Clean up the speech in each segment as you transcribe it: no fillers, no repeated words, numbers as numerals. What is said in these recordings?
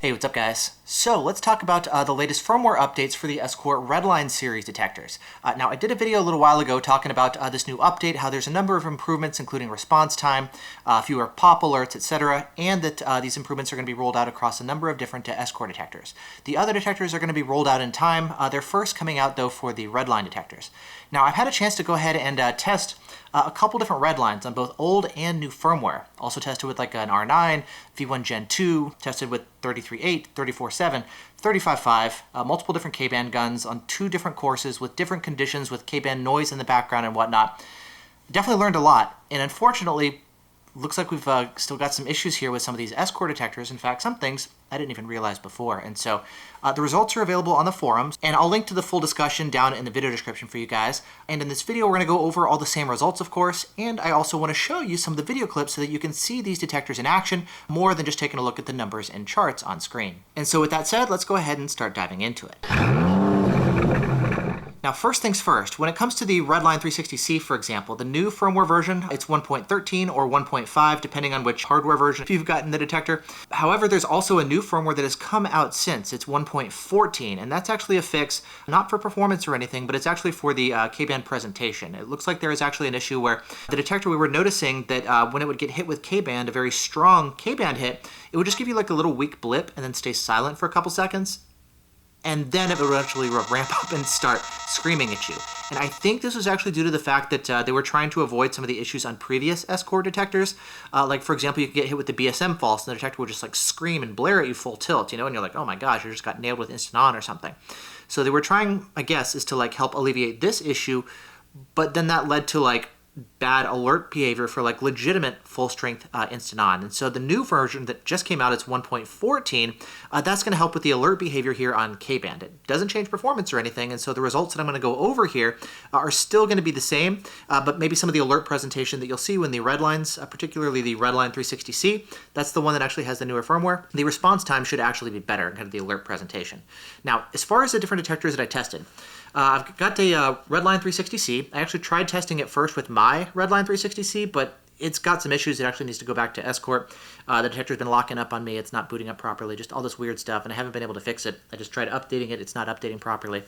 Hey, what's up guys? So let's talk about the latest firmware updates for the Escort Redline series detectors. Now I did a video a little while ago talking about this new update, how there's a number of improvements including response time, fewer pop alerts, etc., and that these improvements are going to be rolled out across a number of different Escort detectors. The other detectors are going to be rolled out in time. They're first coming out though for the Redline detectors. Now I've had a chance to go ahead and test a couple different Redlines on both old and new firmware. Also tested with like an R9, V1 Gen 2, tested with 33.8, 34.7, 35.5, multiple different K-band guns on two different courses with different conditions with K-band noise in the background and whatnot. Definitely learned a lot, and unfortunately, looks like we've still got some issues here with some of these Escort detectors. In fact, some things I didn't even realize before. And so the results are available on the forums, and I'll link to the full discussion down in the video description for you guys. And in this video, we're going to go over all the same results, of course, and I also want to show you some of the video clips so that you can see these detectors in action more than just taking a look at the numbers and charts on screen. And so with that said, let's go ahead and start diving into it. Now, first things first, when it comes to the Redline 360c, for example, the new firmware version, it's 1.13 or 1.5, depending on which hardware version you've gotten the detector. However, there's also a new firmware that has come out since. It's 1.14, and that's actually a fix, not for performance or anything, but it's actually for the K-band presentation. It looks like there is actually an issue where the detector, we were noticing that when it would get hit with K-band, a very strong K-band hit, it would just give you like a little weak blip and then stay silent for a couple seconds. And then it would eventually ramp up and start screaming at you. And I think this was actually due to the fact that they were trying to avoid some of the issues on previous Escort detectors. Like, for example, you could get hit with the BSM false, and the detector would just like scream and blare at you full tilt, and you're like, oh my gosh, you just got nailed with instant on or something. So they were trying, I guess, is to like help alleviate this issue, but then that led to like bad alert behavior for like legitimate full strength instant on. And so the new version that just came out, it's 1.14, that's going to help with the alert behavior here on K-band. It doesn't change performance or anything, and so the results that I'm going to go over here are still going to be the same, but maybe some of the alert presentation that you'll see when the Redlines, particularly the Redline 360c, that's the one that actually has the newer firmware. The response time should actually be better in kind of the alert presentation. Now, as far as the different detectors that I tested, I've got a Redline 360c. I actually tried testing it first with my Redline 360c, but it's got some issues. It actually needs to go back to Escort. The detector's been locking up on me. It's not booting up properly, just all this weird stuff, and I haven't been able to fix it. I just tried updating it. It's not updating properly.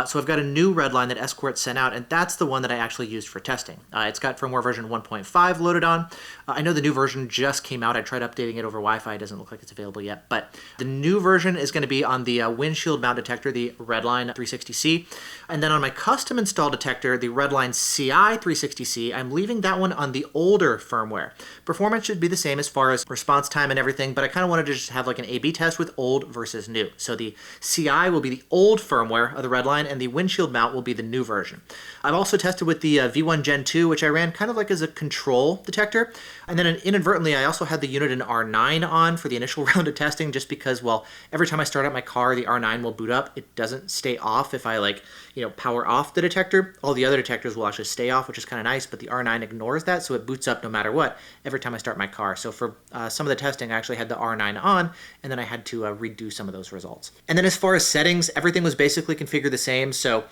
So I've got a new Redline that Escort sent out, and that's the one that I actually used for testing. It's got firmware version 1.5 loaded on. I know the new version just came out. I tried updating it over Wi-Fi. It doesn't look like it's available yet, but the new version is going to be on the windshield mount detector, the Redline 360c, and then on my custom install detector, the Redline Ci 360c, I'm leaving that one on the older firmware. Performance should be the same as far as response time and everything, but I kind of wanted to just have like an A/B test with old versus new. So the Ci will be the old firmware of the Redline, and the windshield mount will be the new version. I've also tested with the V1 Gen 2, which I ran kind of like as a control detector, and then inadvertently I also had the unit in R9 on for the initial round of testing, just because, well, every time I start up my car, the R9 will boot up. It doesn't stay off if I like, power off the detector. All the other detectors will actually stay off, which is kind of nice, but the R9 ignores that, so it boots up no matter what every time I start my car. So for some of the testing, I actually had the R9 on, and then I had to redo some of those results. And then as far as settings, everything was basically configured the same. So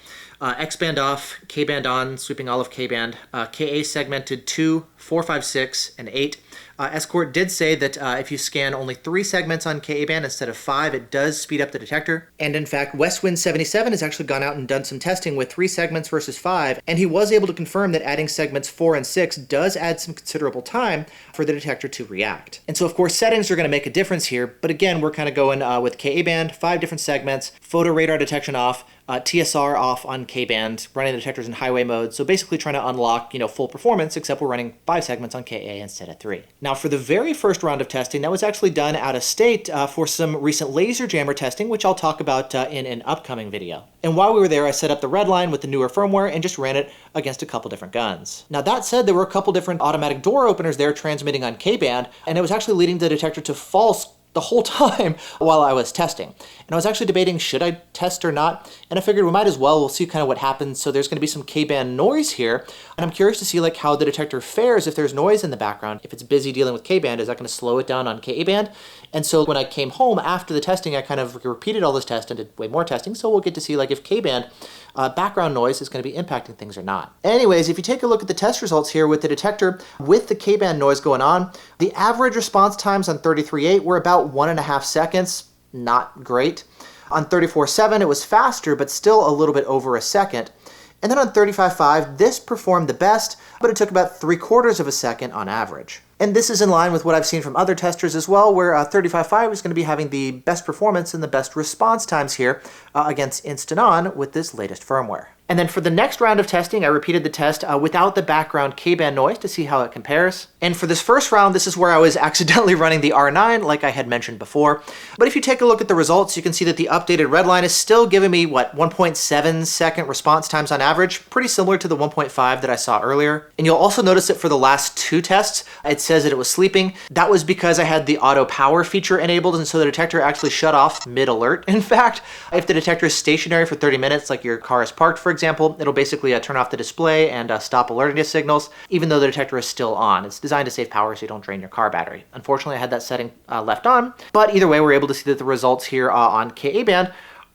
X-band off, K-band on, sweeping all of K-band, KA segmented 2, 4, 5, 6, and 8. Escort did say that if you scan only 3 segments on Ka-band instead of 5, it does speed up the detector. And in fact, Westwind77 has actually gone out and done some testing with 3 segments versus 5, and he was able to confirm that adding segments 4 and 6 does add some considerable time for the detector to react. And so of course settings are going to make a difference here, but again, we're kind of going with Ka-band, 5 different segments, photo radar detection off, TSR off on K-band, running the detectors in highway mode, so basically trying to unlock, full performance, except we're running 5 segments on Ka instead of 3. Now for the very first round of testing, that was actually done out of state for some recent laser jammer testing, which I'll talk about in an upcoming video. And while we were there, I set up the Redline with the newer firmware and just ran it against a couple different guns. Now that said, there were a couple different automatic door openers there transmitting on K-band, and it was actually leading the detector to false the whole time while I was testing. And I was actually debating, should I test or not? And I figured we might as well. We'll see kind of what happens. So there's going to be some K-band noise here. And I'm curious to see like how the detector fares if there's noise in the background. If it's busy dealing with K-band, is that going to slow it down on Ka-band? And so when I came home after the testing, I kind of repeated all this test and did way more testing. So we'll get to see like if K-band background noise is going to be impacting things or not. Anyways, if you take a look at the test results here with the detector with the K-band noise going on, the average response times on 33.8 were about 1.5 seconds. not great. On 34.7, it was faster, but still a little bit over a second. And then on 35.5, this performed the best, but it took about 3/4 of a second on average. And this is in line with what I've seen from other testers as well, where 35.5 is going to be having the best performance and the best response times here against Instant On with this latest firmware. And then for the next round of testing, I repeated the test without the background K-band noise to see how it compares. And for this first round, this is where I was accidentally running the R9 like I had mentioned before. But if you take a look at the results, you can see that the updated Redline is still giving me, 1.7 second response times on average, pretty similar to the 1.5 that I saw earlier. And you'll also notice that for the last 2 tests, it says that it was sleeping. That was because I had the auto power feature enabled, and so the detector actually shut off mid-alert. In fact, if the detector is stationary for 30 minutes, like your car is parked, for example, it'll basically turn off the display and stop alerting to signals, even though the detector is still on. It's designed to save power so you don't drain your car battery. Unfortunately, I had that setting left on, but either way, we're able to see that the results here on Ka-band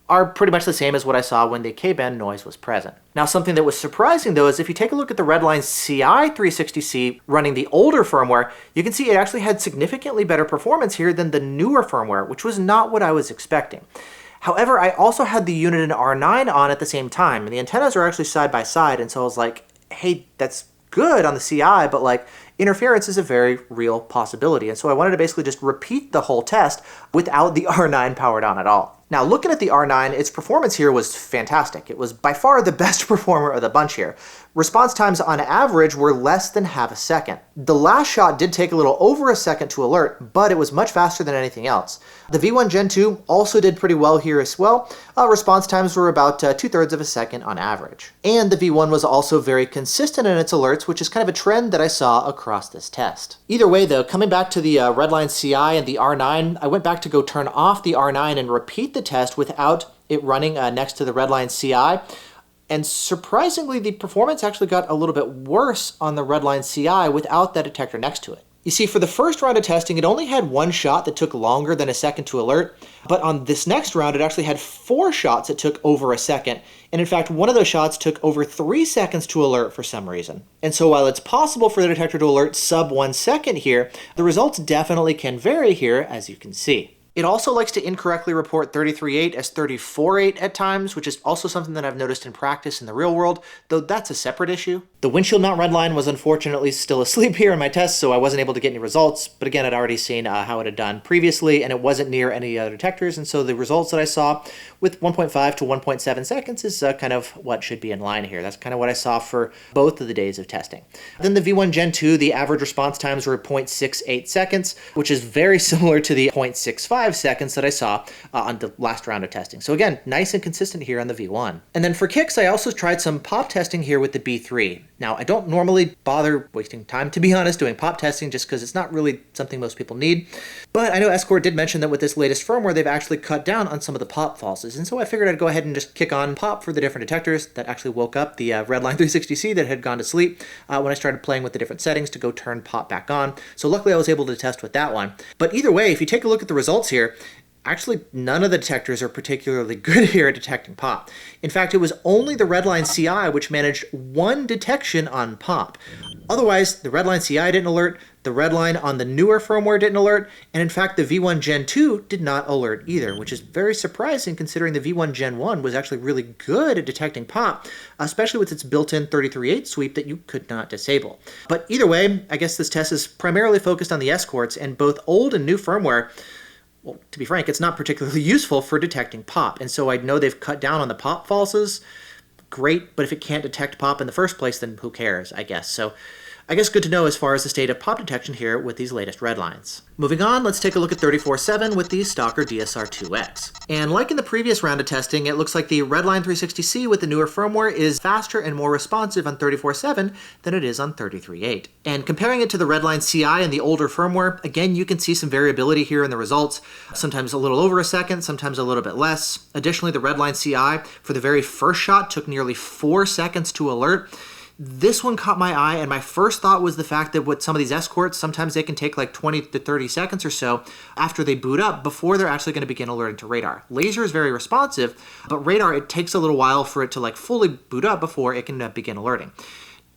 are pretty much the same as what I saw when the K-band noise was present. Now, something that was surprising, though, is if you take a look at the Redline Ci 360c running the older firmware, you can see it actually had significantly better performance here than the newer firmware, which was not what I was expecting. However, I also had the unit and R9 on at the same time, and the antennas are actually side by side, and so I was like, hey, that's good on the Ci, but like, interference is a very real possibility. And so I wanted to basically just repeat the whole test without the R9 powered on at all. Now, looking at the R9, its performance here was fantastic. It was by far the best performer of the bunch here. Response times on average were less than half a second. The last shot did take a little over a second to alert, but it was much faster than anything else. The V1 Gen 2 also did pretty well here as well. Response times were about 2/3 of a second on average. And the V1 was also very consistent in its alerts, which is kind of a trend that I saw across this test. Either way, though, coming back to the Redline Ci and the R9, I went back to go turn off the R9 and repeat the test without it running next to the Redline Ci. And surprisingly, the performance actually got a little bit worse on the Redline Ci without that detector next to it. You see, for the first round of testing, it only had 1 shot that took longer than a second to alert, but on this next round, it actually had 4 shots that took over a second, and in fact, one of those shots took over 3 seconds to alert for some reason. And so while it's possible for the detector to alert sub 1 second here, the results definitely can vary here, as you can see. It also likes to incorrectly report 33.8 as 34.8 at times, which is also something that I've noticed in practice in the real world, though that's a separate issue. The windshield mount Redline was unfortunately still asleep here in my test, so I wasn't able to get any results, but again, I'd already seen how it had done previously, and it wasn't near any other detectors, and so the results that I saw with 1.5 to 1.7 seconds is kind of what should be in line here. That's kind of what I saw for both of the days of testing. Then the V1 Gen 2, the average response times were 0.68 seconds, which is very similar to the 0.65 seconds that I saw on the last round of testing. So again, nice and consistent here on the V1. And then for kicks, I also tried some pop testing here with the B3. Now, I don't normally bother wasting time, to be honest, doing pop testing just because it's not really something most people need. But I know Escort did mention that with this latest firmware, they've actually cut down on some of the pop falses. And so I figured I'd go ahead and just kick on pop for the different detectors. That actually woke up the Redline 360c that had gone to sleep when I started playing with the different settings to go turn pop back on. So luckily I was able to test with that one. But either way, if you take a look at the results here, actually, none of the detectors are particularly good here at detecting pop. In fact, it was only the Redline Ci which managed 1 detection on pop. Otherwise, the Redline Ci didn't alert, the Redline on the newer firmware didn't alert, and in fact, the V1 Gen 2 did not alert either, which is very surprising considering the V1 Gen 1 was actually really good at detecting pop, especially with its built-in 33.8 sweep that you could not disable. But either way, I guess this test is primarily focused on the Escorts, and both old and new firmware, well, to be frank, it's not particularly useful for detecting pop. And so I know they've cut down on the pop falses. Great, but if it can't detect pop in the first place, then who cares, I guess. So I guess good to know as far as the state of pop detection here with these latest Redlines. Moving on, let's take a look at 34.7 with the Stalker DSR2X. And like in the previous round of testing, it looks like the Redline 360c with the newer firmware is faster and more responsive on 34.7 than it is on 33.8. And comparing it to the Redline Ci and the older firmware, again, you can see some variability here in the results, sometimes a little over a second, sometimes a little bit less. Additionally, the Redline Ci for the very first shot took nearly 4 seconds to alert. This one caught my eye, and my first thought was the fact that with some of these Escorts, sometimes they can take like 20 to 30 seconds or so after they boot up before they're actually going to begin alerting to radar. Laser is very responsive, but radar, it takes a little while for it to like fully boot up before it can begin alerting.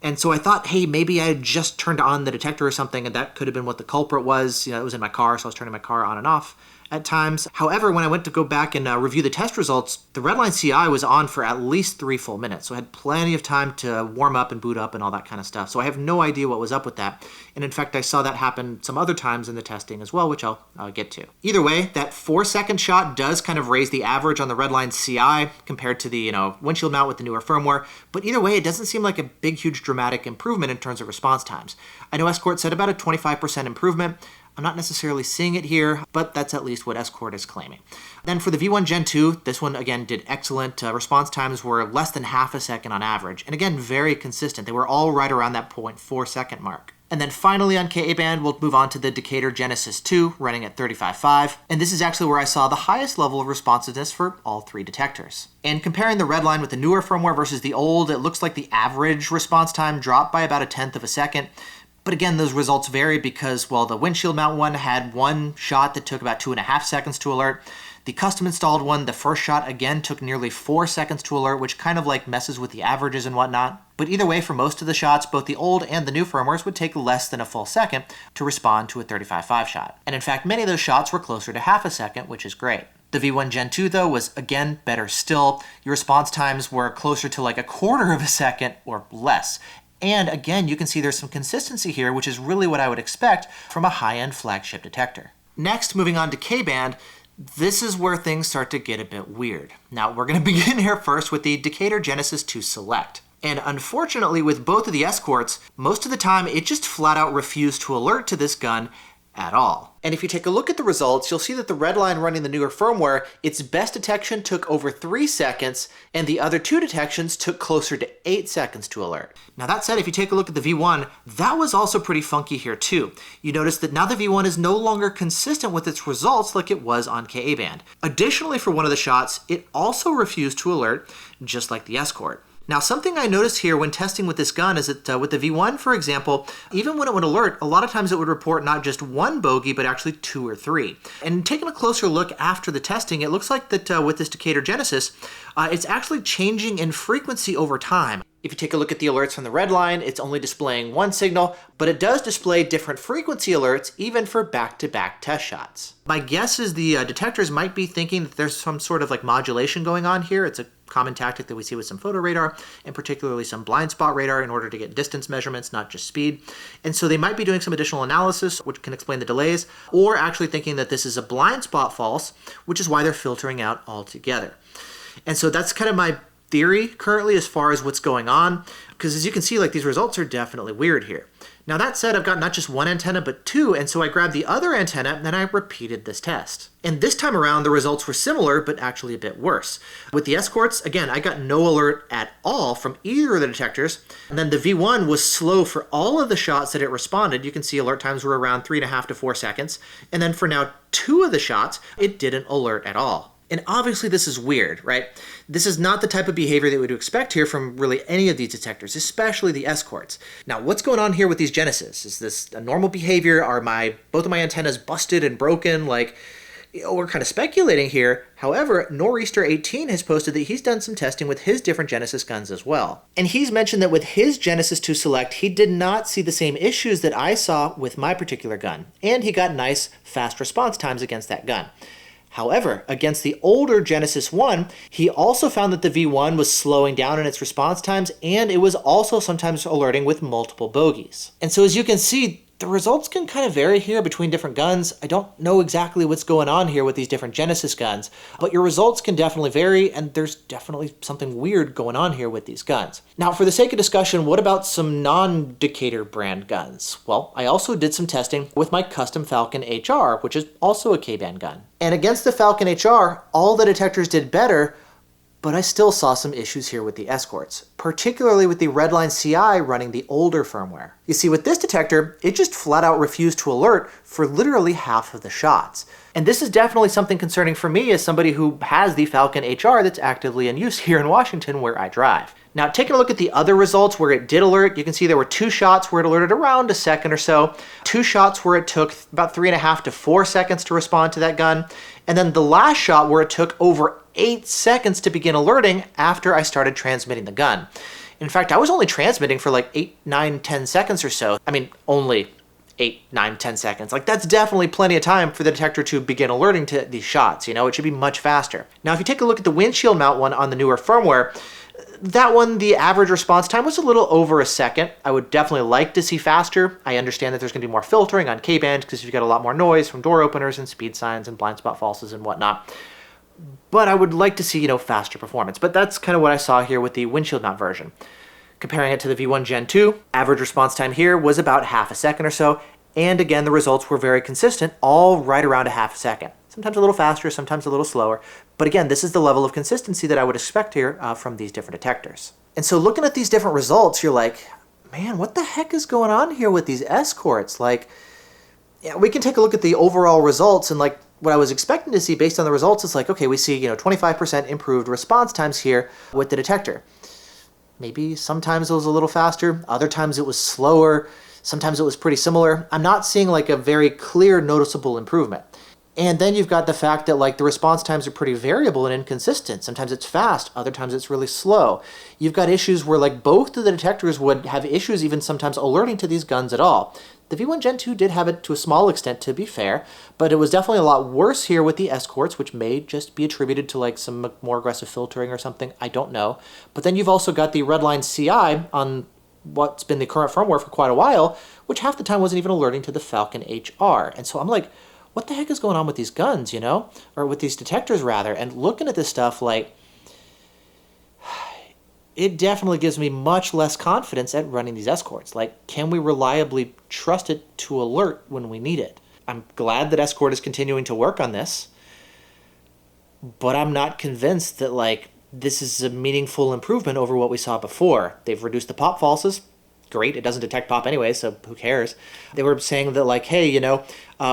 And so I thought, hey, maybe I had just turned on the detector or something, and that could have been what the culprit was. You know, it was in my car, so I was turning my car on and off. at times. However, when I went to go back and review the test results, the Redline Ci was on for at least 3 full minutes. So I had plenty of time to warm up and boot up and all that kind of stuff. So I have no idea what was up with that. And in fact, I saw that happen some other times in the testing as well, which I'll get to. Either way, that 4-second shot does kind of raise the average on the Redline Ci compared to the windshield mount with the newer firmware. But either way, it doesn't seem like a big, huge dramatic improvement in terms of response times. I know Escort said about a 25% improvement. I'm not necessarily seeing it here, but that's at least what Escort is claiming. Then for the V1 Gen 2, this one again did excellent. Response times were less than half a second on average. And again, very consistent. They were all right around that 0.4 second mark. And then finally on Ka-band, we'll move on to the Detector Genesis 2 running at 35.5. And this is actually where I saw the highest level of responsiveness for all 3 detectors. And comparing the Redline with the newer firmware versus the old, it looks like the average response time dropped by about 1/10 of a second. But again, those results vary because, well, the windshield mount one had one shot that took about 2.5 seconds to alert. The custom installed one, the first shot, again, took nearly 4 seconds to alert, which kind of like messes with the averages and whatnot. But either way, for most of the shots, both the old and the new firmwares would take less than a full second to respond to a 35.5 shot. And in fact, many of those shots were closer to half a second, which is great. The V1 Gen 2, though, was again better still. Your response times were closer to like 1/4 of a second or less. And again, you can see there's some consistency here, which is really what I would expect from a high-end flagship detector. Next, moving on to Ka-band, this is where things start to get a bit weird. Now, we're going to begin here first with the Detector Genesis 2 Select. And unfortunately, with both of the Escorts, most of the time it just flat out refused to alert to this gun at all. And if you take a look at the results, you'll see that the Redline running the newer firmware, its best detection took over 3 seconds, and the other 2 detections took closer to 8 seconds to alert. Now that said, if you take a look at the V1, that was also pretty funky here too. You notice that now the V1 is no longer consistent with its results like it was on Ka-band. Additionally, for one of the shots, it also refused to alert, just like the Escort. Now, something I noticed here when testing with this gun is that with the V1, for example, even when it would alert, a lot of times it would report not just 1 bogey, but actually 2 or 3. And taking a closer look after the testing, it looks like that with this Detector Genesis, it's actually changing in frequency over time. If you take a look at the alerts from the Redline, it's only displaying 1 signal, but it does display different frequency alerts even for back-to-back test shots. My guess is the detectors might be thinking that there's some sort of like modulation going on here. It's a common tactic that we see with some photo radar, and particularly some blind spot radar in order to get distance measurements, not just speed. And so they might be doing some additional analysis, which can explain the delays, or actually thinking that this is a blind spot false, which is why they're filtering out altogether. And so that's kind of my theory currently as far as what's going on, because as you can see, like these results are definitely weird here. Now that said, I've got not just 1 antenna, but 2, and so I grabbed the other antenna and then I repeated this test. And this time around, the results were similar, but actually a bit worse. With the Escorts, again, I got no alert at all from either of the detectors, and then the V1 was slow for all of the shots that it responded. You can see alert times were around 3.5 to 4 seconds, and then for now 2 of the shots, it didn't alert at all. And obviously this is weird, right? This is not the type of behavior that we would expect here from really any of these detectors, especially the Escorts. Now, what's going on here with these Genesis? Is this a normal behavior? Are both of my antennas busted and broken? Like, we're kind of speculating here. However, Nor'easter18 has posted that he's done some testing with his different Genesis guns as well. And he's mentioned that with his Genesis 2 Select, he did not see the same issues that I saw with my particular gun. And he got nice, fast response times against that gun. However, against the older Genesis 1, he also found that the V1 was slowing down in its response times, and it was also sometimes alerting with multiple bogeys. And so as you can see, the results can kind of vary here between different guns. I don't know exactly what's going on here with these different Genesis guns, but your results can definitely vary, and there's definitely something weird going on here with these guns. Now, for the sake of discussion, what about some non-Detector brand guns? Well, I also did some testing with my custom Falcon HR, which is also a Ka-band gun. And against the Falcon HR, all the detectors did better, but I still saw some issues here with the Escorts, particularly with the Redline Ci running the older firmware. You see, with this detector, it just flat out refused to alert for literally half of the shots. And this is definitely something concerning for me as somebody who has the Falcon HR that's actively in use here in Washington where I drive. Now, taking a look at the other results where it did alert, you can see there were 2 shots where it alerted around a second or so, 2 shots where it took about 3.5 to 4 seconds to respond to that gun, and then the last shot where it took over 8 seconds to begin alerting after I started transmitting the gun. In fact, I was only transmitting for like 8, 9, 10 seconds or so. I mean, only 8, 9, 10 seconds. Like, that's definitely plenty of time for the detector to begin alerting to these shots. It should be much faster. Now, if you take a look at the windshield mount one on the newer firmware, that one, the average response time was a little over a second. I would definitely like to see faster. I understand that there's going to be more filtering on K-band because you've got a lot more noise from door openers and speed signs and blind spot falses and whatnot. But I would like to see, faster performance. But that's kind of what I saw here with the windshield mount version. Comparing it to the V1 Gen 2, average response time here was about half a second or so. And again, the results were very consistent, all right around a half a second. Sometimes a little faster, sometimes a little slower. But again, this is the level of consistency that I would expect here from these different detectors. And so looking at these different results, you're like, man, what the heck is going on here with these Escorts? Like, yeah, we can take a look at the overall results, and like what I was expecting to see based on the results is like, okay, we see 25% improved response times here with the detector. Maybe sometimes it was a little faster, other times it was slower, sometimes it was pretty similar. I'm not seeing like a very clear noticeable improvement. And then you've got the fact that like the response times are pretty variable and inconsistent. Sometimes it's fast, other times it's really slow. You've got issues where like both of the detectors would have issues even sometimes alerting to these guns at all. The V1 Gen 2 did have it to a small extent, to be fair, but it was definitely a lot worse here with the Escorts, which may just be attributed to like some more aggressive filtering or something. I don't know. But then you've also got the Redline Ci on what's been the current firmware for quite a while, which half the time wasn't even alerting to the Falcon HR. And so I'm like, what the heck is going on with these guns, or with these detectors rather? And looking at this stuff, like, it definitely gives me much less confidence at running these Escorts. Like, can we reliably trust it to alert when we need it? I'm glad that Escort is continuing to work on this, but I'm not convinced that, like, this is a meaningful improvement over what we saw before. They've reduced the pop falses. Great, it doesn't detect pop anyway, so who cares? They were saying that, like, hey,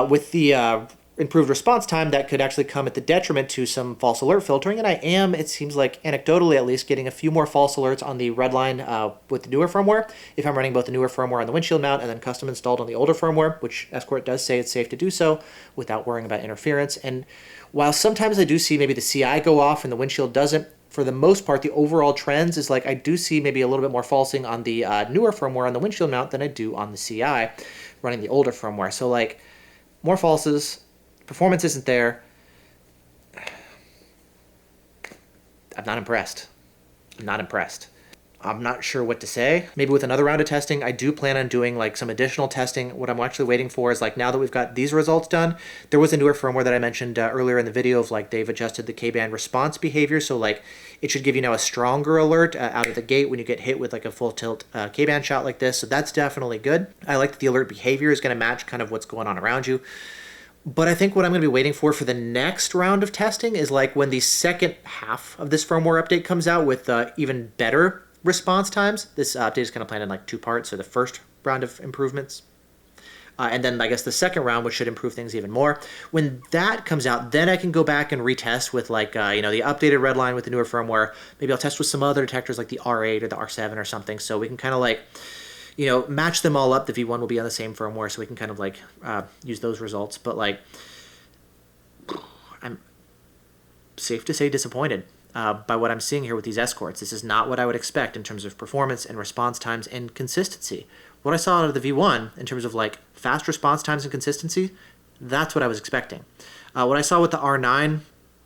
with the improved response time, that could actually come at the detriment to some false alert filtering, and I am, it seems like, anecdotally at least, getting a few more false alerts on the Redline with the newer firmware, if I'm running both the newer firmware on the windshield mount and then custom installed on the older firmware, which Escort does say it's safe to do so without worrying about interference. And while sometimes I do see maybe the CI go off and the windshield doesn't, for the most part, the overall trends is like I do see maybe a little bit more falsing on the newer firmware on the windshield mount than I do on the CI running the older firmware. So like more falses, performance isn't there. I'm not impressed. I'm not impressed. I'm not sure what to say. Maybe with another round of testing, I do plan on doing like some additional testing. What I'm actually waiting for is like now that we've got these results done, there was a newer firmware that I mentioned earlier in the video of like they've adjusted the K-band response behavior. So like it should give you now a stronger alert out of the gate when you get hit with like a full tilt K-band shot like this. So that's definitely good. I like that the alert behavior is going to match kind of what's going on around you. But I think what I'm going to be waiting for the next round of testing is like when the second half of this firmware update comes out with even better response times. This update is kind of planned in like two parts. So the first round of improvements, and then I guess the second round, which should improve things even more. When that comes out, then I can go back and retest with like, the updated Redline with the newer firmware. Maybe I'll test with some other detectors like the R8 or the R7 or something. So we can kind of like, match them all up. The V1 will be on the same firmware, so we can kind of like use those results. But like, I'm safe to say disappointed by what I'm seeing here with these Escorts. This is not what I would expect in terms of performance and response times and consistency. What I saw out of the V1 in terms of like fast response times and consistency, that's what I was expecting. What I saw with the R9,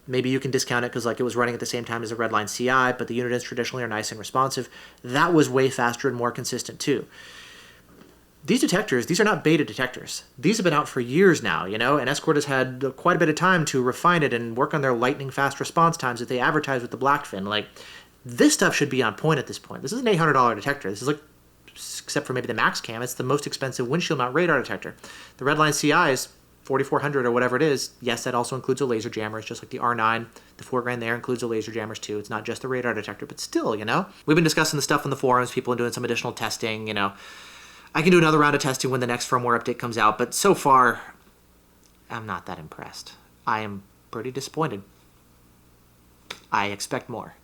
maybe you can discount it because like it was running at the same time as the Redline Ci, but the units traditionally are nice and responsive. That was way faster and more consistent too. These detectors, these are not beta detectors. These have been out for years now, and Escort has had quite a bit of time to refine it and work on their lightning fast response times that they advertise with the Blackfin. Like, this stuff should be on point at this point. This is an $800 detector. This is like, except for maybe the Max Cam, it's the most expensive windshield mount radar detector. The Redline Ci is $4,400 or whatever it is. Yes, that also includes a laser jammer. It's just like the R9. The $4,000 there includes the laser jammers too. It's not just the radar detector, but still, We've been discussing the stuff on the forums. People are doing some additional testing, I can do another round of testing when the next firmware update comes out, but so far, I'm not that impressed. I am pretty disappointed. I expect more.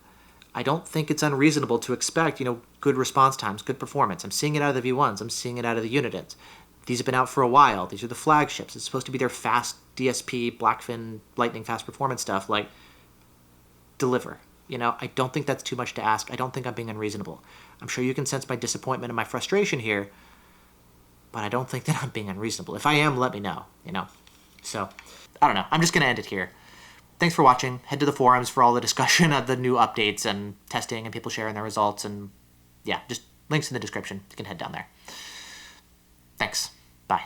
I don't think it's unreasonable to expect, good response times, good performance. I'm seeing it out of the V1s. I'm seeing it out of the Uniteds. These have been out for a while. These are the flagships. It's supposed to be their fast DSP, Blackfin, lightning fast performance stuff. Like, deliver. I don't think that's too much to ask. I don't think I'm being unreasonable. I'm sure you can sense my disappointment and my frustration here. but I don't think that I'm being unreasonable. If I am, let me know, So, I don't know. I'm just going to end it here. Thanks for watching. Head to the forums for all the discussion of the new updates and testing and people sharing their results. And yeah, just links in the description. You can head down there. Thanks. Bye.